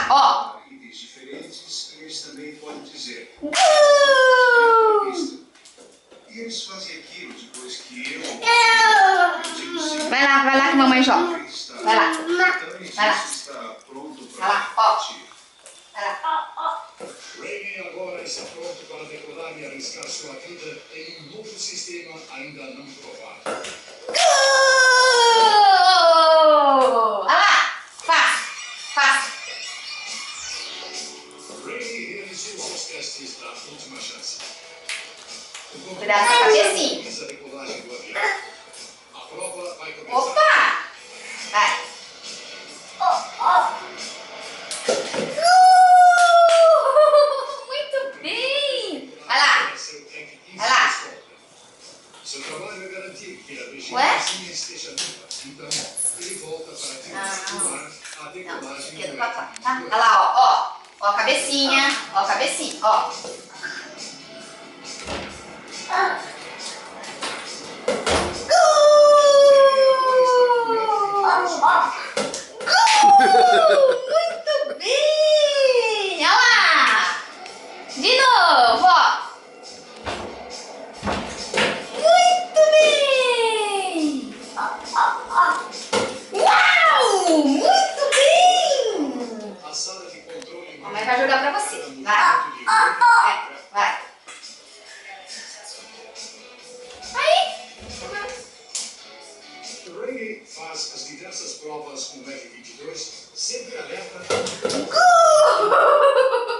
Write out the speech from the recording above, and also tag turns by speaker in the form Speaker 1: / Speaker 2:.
Speaker 1: ó.
Speaker 2: Diferentes, eles também podem dizer.
Speaker 1: Gol!
Speaker 2: E eles fazem aquilo depois que eu.
Speaker 1: Vai lá que mamãe joga. Vai lá. Vai lá.
Speaker 2: Está pronto
Speaker 1: Vai lá, ó. Vai lá.
Speaker 2: Rainy agora está pronto para decorar e arriscar sua vida em um novo sistema ainda não provado.
Speaker 1: Gol! Vai lá. Passa.
Speaker 2: Rainy realizou seus testes da última chance.
Speaker 1: Cuidado com a cabecinha.
Speaker 2: A decolagem do avião. A prova vai começar.
Speaker 1: Opa! Vai. Muito bem! Vai lá. Vai lá.
Speaker 2: Seu trabalho é garantir que a
Speaker 1: Ué?
Speaker 2: vigilância esteja limpa. Então, ele volta para continuar a decolagem
Speaker 1: Esquerda
Speaker 2: do
Speaker 1: pra trás, tá? Olha lá, ó. Ó a cabecinha. Ó a cabecinha, ó. Muito bem! Olha lá! De novo, ó! Muito bem! Uau! Muito bem!
Speaker 2: A sala de controle.
Speaker 1: Mamãe vai jogar pra você. Vai. Vai. Aí!
Speaker 2: Rainy faz as diversas provas com o F-22, sempre alerta.
Speaker 1: Gol!